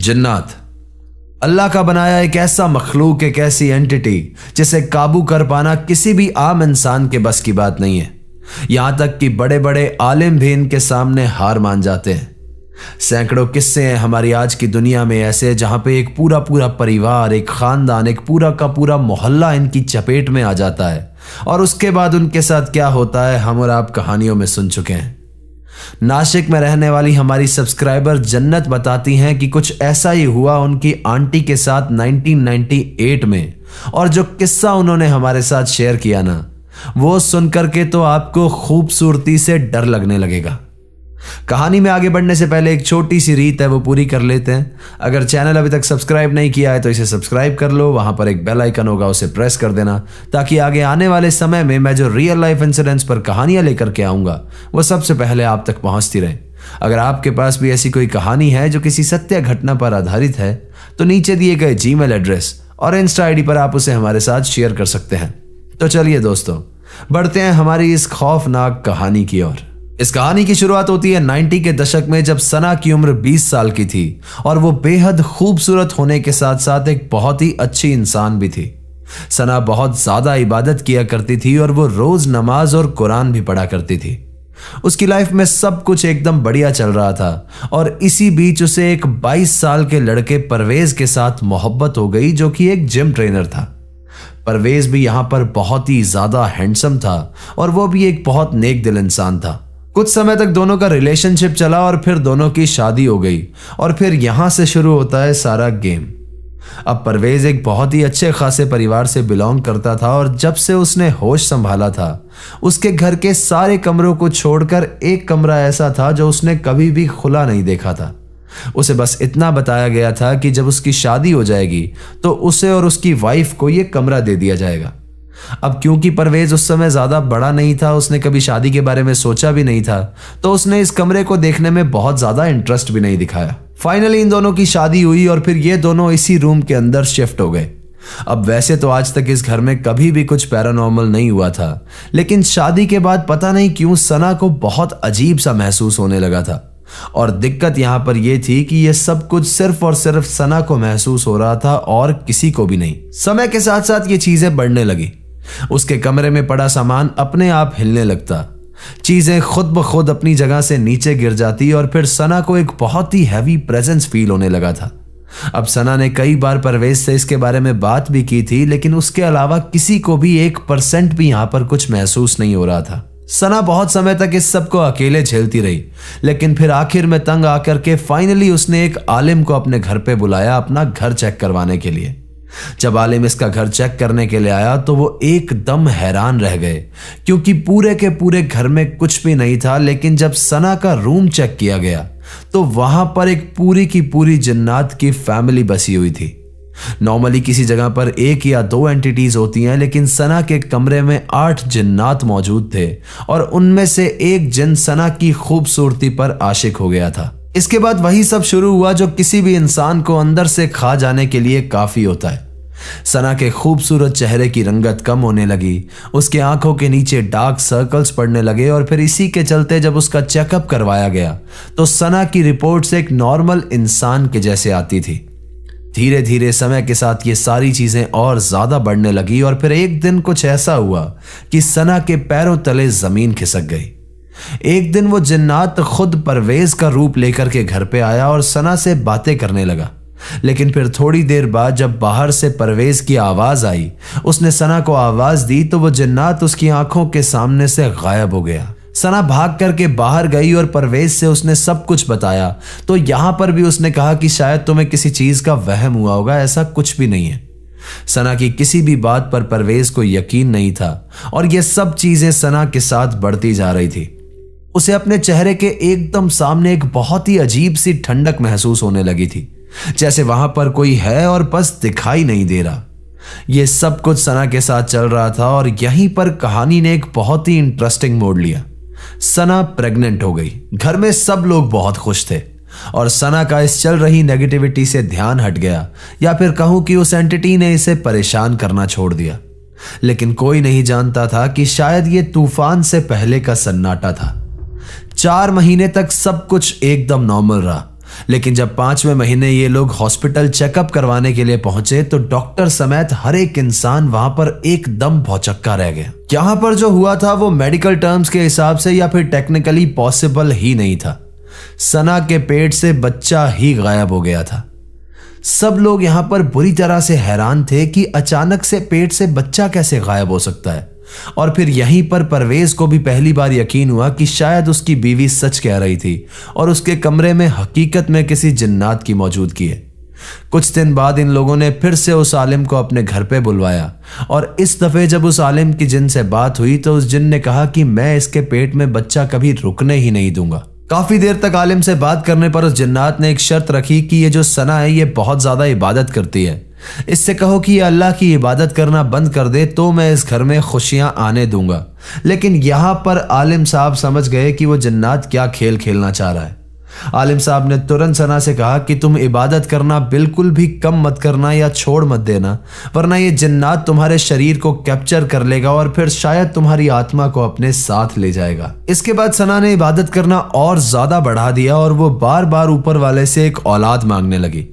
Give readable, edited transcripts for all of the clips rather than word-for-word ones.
जिन्नात अल्लाह का बनाया एक ऐसा मखलूक, एक ऐसी एंटिटी जिसे काबू कर पाना किसी भी आम इंसान के बस की बात नहीं है। यहां तक कि बड़े बड़े आलिम भी इनके सामने हार मान जाते हैं। सैकड़ों किस्से हैं हमारी आज की दुनिया में ऐसे जहां पे एक पूरा पूरा परिवार, एक खानदान, एक पूरा का पूरा मोहल्ला इनकी चपेट में आ जाता है और उसके बाद उनके साथ क्या होता है हम और आप कहानियों में सुन चुके हैं। नासिक में रहने वाली हमारी सब्सक्राइबर जन्नत बताती हैं कि कुछ ऐसा ही हुआ उनकी आंटी के साथ 1998 में, और जो किस्सा उन्होंने हमारे साथ शेयर किया ना, वो सुनकर के तो आपको खूबसूरती से डर लगने लगेगा। कहानी में आगे बढ़ने से पहले एक छोटी सी रीत है, वो पूरी कर लेते हैं। अगर चैनल अभी तक सब्सक्राइब नहीं किया है तो इसे सब्सक्राइब कर लो, वहां पर एक बेल आइकन होगा उसे प्रेस कर देना, ताकि आगे आने वाले समय में मैं जो रियल लाइफ इंसिडेंट्स पर कहानियां लेकर के आऊंगा वो सबसे पहले आप तक पहुंचती रहे। अगर आपके पास भी ऐसी कोई कहानी है जो किसी सत्य घटना पर आधारित है तो नीचे दिए गए जीमेल एड्रेस और इंस्टा आईडी पर आप उसे हमारे साथ शेयर कर सकते हैं। तो चलिए दोस्तों, बढ़ते हैं हमारी इस खौफनाक कहानी की ओर। इस कहानी की शुरुआत होती है 90 के दशक में, जब सना की उम्र 20 साल की थी और वो बेहद खूबसूरत होने के साथ साथ एक बहुत ही अच्छी इंसान भी थी। सना बहुत ज्यादा इबादत किया करती थी और वो रोज नमाज और कुरान भी पढ़ा करती थी। उसकी लाइफ में सब कुछ एकदम बढ़िया चल रहा था और इसी बीच उसे एक 22 साल के लड़के परवेज के साथ मोहब्बत हो गई, जो कि एक जिम ट्रेनर था। परवेज भी यहां पर बहुत ही ज्यादा हैंडसम था और वो भी एक बहुत नेक दिल इंसान था। कुछ समय तक दोनों का रिलेशनशिप चला और फिर दोनों की शादी हो गई और फिर यहां से शुरू होता है सारा गेम। अब परवेज एक बहुत ही अच्छे खासे परिवार से बिलोंग करता था और जब से उसने होश संभाला था उसके घर के सारे कमरों को छोड़कर एक कमरा ऐसा था जो उसने कभी भी खुला नहीं देखा था। उसे बस इतना बताया गया था कि जब उसकी शादी हो जाएगी तो उसे और उसकी वाइफ को यह कमरा दे दिया जाएगा। अब क्योंकि परवेज उस समय ज्यादा बड़ा नहीं था, उसने कभी शादी के बारे में सोचा भी नहीं था, तो उसने इस कमरे को देखने में बहुत ज्यादा इंटरेस्ट भी नहीं दिखाया। फाइनली इन दोनों की शादी हुई और फिर ये दोनों इसी रूम के अंदर शिफ्ट हो गए। अब वैसे तो आज तक इस घर में कभी भी कुछ पैरानॉर्मल नहीं हुआ था, लेकिन शादी के बाद पता नहीं क्यों सना को बहुत अजीब सा महसूस होने लगा था। और दिक्कत यहां पर यह थी कि यह सब कुछ सिर्फ और सिर्फ सना को महसूस हो रहा था और किसी को भी नहीं। समय के साथ साथ ये चीजें बढ़ने लगी। उसके कमरे में पड़ा सामान अपने आप हिलने लगता, चीजें खुद ब खुद अपनी जगह से नीचे गिर जाती और फिर सना को एक बहुत ही हैवी प्रेजेंस फील होने लगा था। अब सना ने कई बार परवेज से इसके बारे में बात भी की थी, लेकिन उसके अलावा किसी को भी 1% भी यहां पर कुछ महसूस नहीं हो रहा था। सना बहुत समय तक इस सब को अकेले झेलती रही, लेकिन फिर आखिर में तंग आकर के फाइनली उसने एक आलिम को अपने घर पे बुलाया अपना घर चेक करवाने के लिए। जब आलिम इसका घर चेक करने के लिए आया तो वो एकदम हैरान रह गए, क्योंकि पूरे के पूरे घर में कुछ भी नहीं था। लेकिन जब सना का रूम चेक किया गया तो वहां पर एक पूरी की पूरी जिन्नात की फैमिली बसी हुई थी। नॉर्मली किसी जगह पर 1 या 2 एंटिटीज होती हैं, लेकिन सना के कमरे में 8 जिन्नात मौजूद थे और उनमें से एक जिन सना की खूबसूरती पर आशिक हो गया था। इसके बाद वही सब शुरू हुआ जो किसी भी इंसान को अंदर से खा जाने के लिए काफी होता है। सना के खूबसूरत चेहरे की रंगत कम होने लगी, उसके आंखों के नीचे डार्क सर्कल्स पड़ने लगे और फिर इसी के चलते जब उसका चेकअप करवाया गया तो सना की रिपोर्ट्स एक नॉर्मल इंसान के जैसे आती थी। धीरे धीरे समय के साथ ये सारी चीजें और ज्यादा बढ़ने लगी और फिर एक दिन कुछ ऐसा हुआ कि सना के पैरों तले जमीन खिसक गई। एक दिन वो जिन्नात खुद परवेज का रूप लेकर के घर पे आया और सना से बातें करने लगा, लेकिन फिर थोड़ी देर बाद जब बाहर से परवेज की आवाज आई, उसने सना को आवाज दी तो वो जिन्नात उसकी आंखों के सामने से गायब हो गया। सना भाग करके बाहर गई और परवेज से उसने सब कुछ बताया, तो यहां पर भी उसने कहा कि शायद तुम्हें किसी चीज का वहम हुआ होगा, ऐसा कुछ भी नहीं है। सना की किसी भी बात पर परवेज को यकीन नहीं था और ये सब चीजें सना के साथ बढ़ती जा रही थी। उसे अपने चेहरे के एकदम सामने एक बहुत ही अजीब सी ठंडक महसूस होने लगी थी, जैसे वहां पर कोई है और बस दिखाई नहीं दे रहा। यह सब कुछ सना के साथ चल रहा था और यहीं पर कहानी ने एक बहुत ही इंटरेस्टिंग मोड़ लिया। सना प्रेग्नेंट हो गई। घर में सब लोग बहुत खुश थे और सना का इस चल रही नेगेटिविटी से ध्यान हट गया, या फिर कहूं कि उस एंटिटी ने इसे परेशान करना छोड़ दिया। लेकिन कोई नहीं जानता था कि शायद ये तूफान से पहले का सन्नाटा था। 4 महीने तक सब कुछ एकदम नॉर्मल रहा लेकिन जब 5वें महीने ये लोग हॉस्पिटल चेकअप करवाने के लिए पहुंचे तो डॉक्टर समेत हर एक इंसान वहां पर एकदम भौचक्का रह गया। यहां पर जो हुआ था वो मेडिकल टर्म्स के हिसाब से या फिर टेक्निकली पॉसिबल ही नहीं था। सना के पेट से बच्चा ही गायब हो गया था। सब लोग यहां पर बुरी तरह से हैरान थे कि अचानक से पेट से बच्चा कैसे गायब हो सकता है। और फिर यहीं पर परवेज को भी पहली बार यकीन हुआ कि शायद उसकी बीवी सच कह रही थी और उसके कमरे में हकीकत में किसी जिन्नात की मौजूदगी है। कुछ दिन बाद इन लोगों ने फिर से उस आलिम को अपने घर पे बुलवाया और इस दफे जब उस आलिम की जिन से बात हुई तो उस जिन ने कहा कि मैं इसके पेट में बच्चा कभी रुकने ही नहीं दूंगा। काफी देर तक आलिम से बात करने पर उस जिन्नात ने एक शर्त रखी कि ये जो सना है ये बहुत ज्यादा इबादत करती है, इससे कहो कि ये अल्लाह की इबादत करना बंद कर दे तो मैं इस घर में खुशियां आने दूंगा। लेकिन यहां पर आलिम साहब समझ गए कि वो जिन्नात क्या खेल खेलना चाह रहा है। आलिम साहब ने तुरंत सना से कहा कि तुम इबादत करना बिल्कुल भी कम मत करना या छोड़ मत देना, वरना ये जिन्नात तुम्हारे शरीर को कैप्चर कर लेगा और फिर शायद तुम्हारी आत्मा को अपने साथ ले जाएगा। इसके बाद सना ने इबादत करना और ज्यादा बढ़ा दिया और वो बार बार ऊपर वाले से एक औलाद मांगने लगी।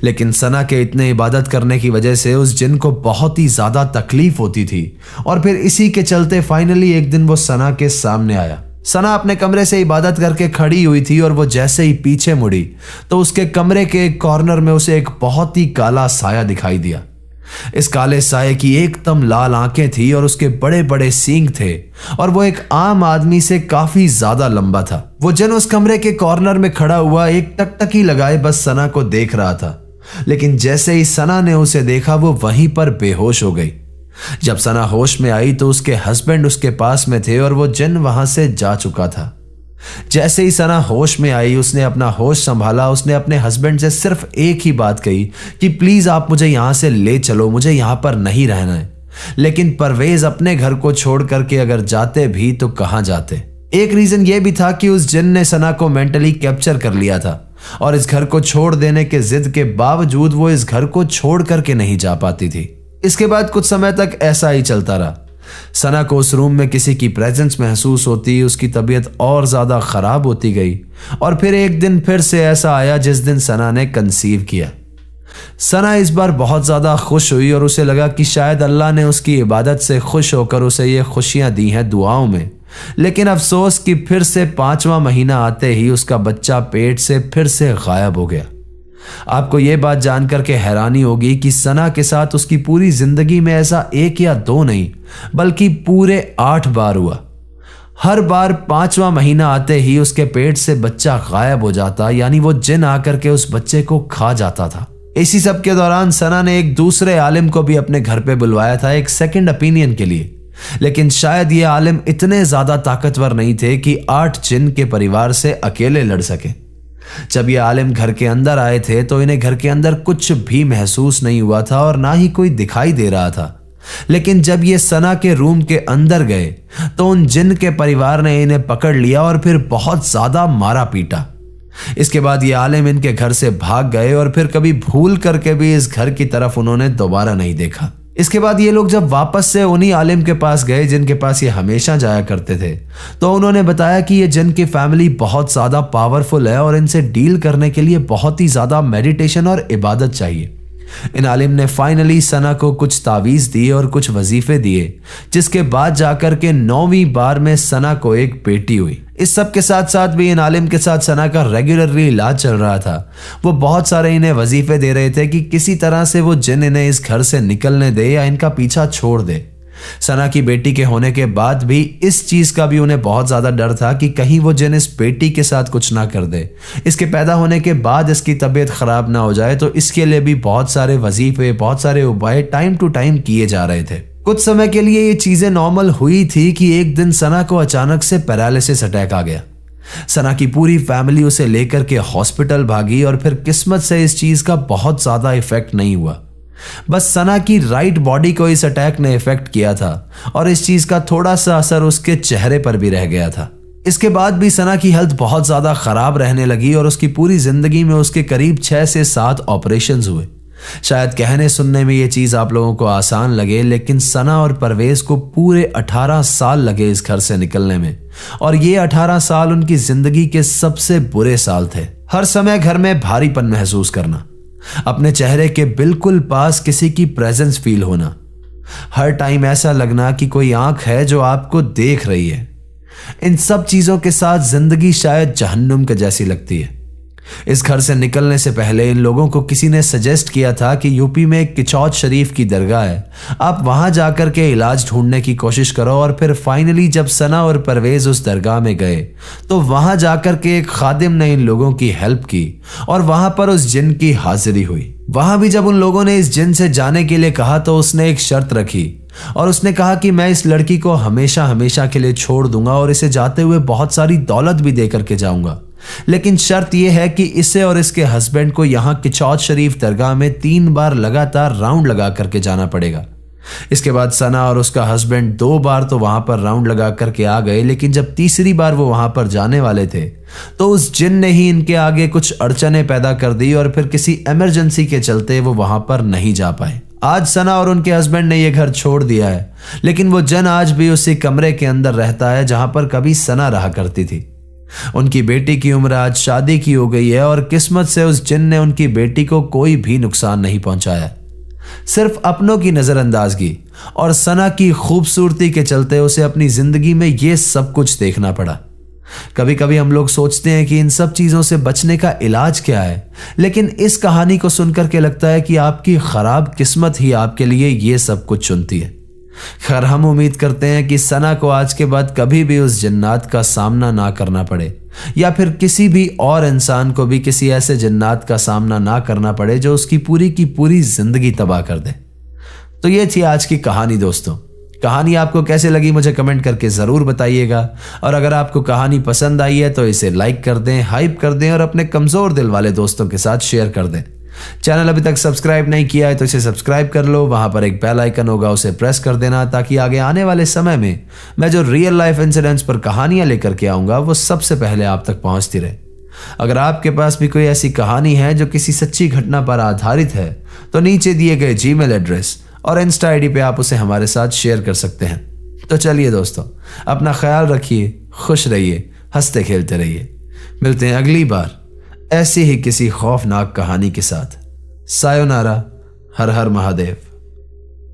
लेकिन सना के इतने इबादत करने की वजह से उस जिन को बहुत ही ज्यादा तकलीफ होती थी और फिर इसी के चलते फाइनली एक दिन वो सना के सामने आया। सना अपने कमरे से इबादत करके खड़ी हुई थी और वो जैसे ही पीछे मुड़ी तो उसके कमरे के एक कॉर्नर में उसे एक बहुत ही काला साया दिखाई दिया। इस काले साये की एकदम लाल आंखें थी और उसके बड़े बड़े सींग थे और वो एक आम आदमी से काफी ज्यादा लंबा था। वो जिन उस कमरे के कॉर्नर में खड़ा हुआ एक टकटकी लगाए बस सना को देख रहा था। लेकिन जैसे ही सना ने उसे देखा वो वहीं पर बेहोश हो गई। जब सना होश में आई तो उसके हस्बैंड उसके पास में थे और वो जिन वहां से जा चुका था। जैसे ही सना होश में आई उसने अपना होश संभाला। उसने अपने हस्बैंड से सिर्फ एक ही बात कही कि प्लीज आप मुझे यहां से ले चलो, मुझे यहां पर नहीं रहना है। लेकिन परवेज अपने घर को छोड़ करके अगर जाते भी तो कहां जाते। एक रीजन यह भी था कि उस जिन ने सना को मेंटली कैप्चर कर लिया था और इस घर को छोड़ देने के जिद के बावजूद वो इस घर को छोड़ करके नहीं जा पाती थी। इसके बाद कुछ समय तक ऐसा ही चलता रहा। सना को उस रूम में किसी की प्रेजेंस महसूस होती, उसकी तबीयत और ज्यादा खराब होती गई और फिर एक दिन फिर से ऐसा आया जिस दिन सना ने कंसीव किया। सना इस बार बहुत ज्यादा खुश हुई और उसे लगा कि शायद अल्लाह ने उसकी इबादत से खुश होकर उसे ये खुशियां दी हैं दुआओं में। लेकिन अफसोस कि फिर से 5वां महीना आते ही उसका बच्चा पेट से फिर से गायब हो गया। आपको यह बात जानकर के हैरानी होगी कि सना के साथ उसकी पूरी जिंदगी में ऐसा 1 या 2 नहीं बल्कि पूरे 8 बार हुआ। हर बार 5वां महीना आते ही उसके पेट से बच्चा गायब हो जाता, यानी वो जिन आकर के उस बच्चे को खा जाता था। इसी सब के दौरान सना ने एक दूसरे आलिम को भी अपने घर पे बुलवाया था एक सेकंड ओपिनियन के लिए। लेकिन शायद ये आलिम इतने ज्यादा ताकतवर नहीं थे कि 8 जिन के परिवार से अकेले लड़ सके। जब ये आलिम घर के अंदर आए थे तो इन्हें घर के अंदर कुछ भी महसूस नहीं हुआ था और ना ही कोई दिखाई दे रहा था। लेकिन जब ये सना के रूम के अंदर गए तो उन जिन के परिवार ने इन्हें पकड़ लिया और फिर बहुत ज्यादा मारा पीटा। इसके बाद ये आलिम इनके घर से भाग गए और फिर कभी भूल करके भी इस घर की तरफ उन्होंने दोबारा नहीं देखा। इसके बाद ये लोग जब वापस से उन्हीं आलिम के पास गए जिनके पास ये हमेशा जाया करते थे तो उन्होंने बताया कि ये जिन की फैमिली बहुत ज्यादा पावरफुल है और इनसे डील करने के लिए बहुत ही ज्यादा मेडिटेशन और इबादत चाहिए। इन आलिम ने फाइनली सना को कुछ तावीज दिए और कुछ वजीफे दिए, जिसके बाद जाकर के 9वीं बार में सना को एक बेटी हुई। इस सब के साथ साथ भी इन आलिम के साथ सना का रेगुलरली इलाज चल रहा था। वो बहुत सारे इन्हें वजीफे दे रहे थे कि किसी तरह से वो जिन इन्हें इस घर से निकलने दे या इनका पीछा छोड़ दे। सना की बेटी के होने के बाद भी इस चीज का भी उन्हें बहुत ज्यादा डर था कि कहीं वो जिन इस बेटी के साथ कुछ ना कर दे। इसके पैदा होने के बाद इसकी तबीयत खराब ना हो जाए, तो इसके लिए भी बहुत सारे वजीफे, बहुत सारे उपाय टाइम टू टाइम किए जा रहे थे। कुछ समय के लिए ये चीजें नॉर्मल हुई थी कि एक दिन सना को अचानक से पैरालिसिस अटैक आ गया। सना की पूरी फैमिली उसे लेकर के हॉस्पिटल भागी और फिर किस्मत से इस चीज का बहुत ज्यादा इफेक्ट नहीं हुआ। बस सना की राइट बॉडी को इस अटैक ने इफेक्ट किया था और इस चीज का थोड़ा सा असर उसके चेहरे पर भी रह गया था। इसके बाद भी सना की हेल्थ बहुत ज्यादा खराब रहने लगी और उसकी पूरी जिंदगी में उसके करीब 6 से 7 ऑपरेशंस हुए। शायद कहने सुनने में ये चीज आप लोगों को आसान लगे, लेकिन सना और परवेज को पूरे 18 साल लगे इस घर से निकलने में और ये 18 साल उनकी जिंदगी के सबसे बुरे साल थे। हर समय घर में भारीपन महसूस करना, अपने चेहरे के बिल्कुल पास किसी की प्रेजेंस फील होना, हर टाइम ऐसा लगना कि कोई आंख है जो आपको देख रही है। इन सब चीजों के साथ जिंदगी शायद जहन्नुम के जैसी लगती है। इस घर से निकलने से पहले इन लोगों को किसी ने सजेस्ट किया था कि यूपी में एक किचौत शरीफ की दरगाह है, आप वहां जाकर के इलाज ढूंढने की कोशिश करो। और फिर फाइनली जब सना और परवेज उस दरगाह में गए तो वहां जाकर के एक खादिम ने इन लोगों की हेल्प की और वहां पर उस जिन की हाजिरी हुई। वहां भी जब उन लोगों ने इस जिन से जाने के लिए कहा तो उसने एक शर्त रखी और उसने कहा कि मैं इस लड़की को हमेशा हमेशा के लिए छोड़ दूंगा और इसे जाते हुए बहुत सारी दौलत भी देकर के जाऊंगा, लेकिन शर्त यह है कि इसे और इसके हस्बैंड को यहां किचौत शरीफ दरगाह में 3 बार लगातार राउंड लगा करके जाना पड़ेगा। इसके बाद सना और उसका हस्बैंड 2 बार तो वहां पर राउंड लगा करके आ गए, लेकिन जब तीसरी बार वो वहां पर जाने वाले थे तो उस जिन ने ही इनके आगे कुछ अड़चने पैदा कर दी और फिर किसी इमरजेंसी के चलते वो वहां पर नहीं जा पाए। आज सना और उनके हस्बैंड ने यह घर छोड़ दिया है, लेकिन वो जन आज भी उसी कमरे के अंदर रहता है जहां पर कभी सना रहा करती थी। उनकी बेटी की उम्र आज शादी की हो गई है और किस्मत से उस जिन ने उनकी बेटी को कोई भी नुकसान नहीं पहुंचाया, सिर्फ अपनों की नजरअंदाजगी और सना की खूबसूरती के चलते उसे अपनी जिंदगी में यह सब कुछ देखना पड़ा। कभी कभी हम लोग सोचते हैं कि इन सब चीजों से बचने का इलाज क्या है, लेकिन इस कहानी को सुनकर के लगता है कि आपकी खराब किस्मत ही आपके लिए यह सब कुछ चुनती है। खैर, हम उम्मीद करते हैं कि सना को आज के बाद कभी भी उस जिन्नात का सामना ना करना पड़े, या फिर किसी भी और इंसान को भी किसी ऐसे जिन्नात का सामना ना करना पड़े जो उसकी पूरी की पूरी जिंदगी तबाह कर दे। तो ये थी आज की कहानी दोस्तों। कहानी आपको कैसे लगी मुझे कमेंट करके जरूर बताइएगा, और अगर आपको कहानी पसंद आई है तो इसे लाइक कर दें, हाइप कर दें और अपने कमजोर दिल वाले दोस्तों के साथ शेयर कर दें। चैनल अभी तक सब्सक्राइब नहीं किया है तो इसे सब्सक्राइब कर लो, वहां पर एक बेल आइकन होगा उसे प्रेस कर देना, ताकि आगे आने वाले समय में मैं जो रियल लाइफ इंसिडेंट्स पर कहानियां लेकर के आऊंगा वो सबसे पहले आप तक पहुंचती रहे। अगर आपके पास भी कोई ऐसी कहानी है जो किसी सच्ची घटना पर आधारित है तो नीचे दिए गए जीमेल एड्रेस और इंस्टा आईडी पे आप उसे हमारे साथ शेयर कर सकते हैं। तो चलिए दोस्तों, अपना ख्याल रखिए, खुश रहिए, हंसते खेलते रहिए। मिलते हैं अगली बार ऐसी ही किसी खौफनाक कहानी के साथ। सायोनारा, हर हर महादेव।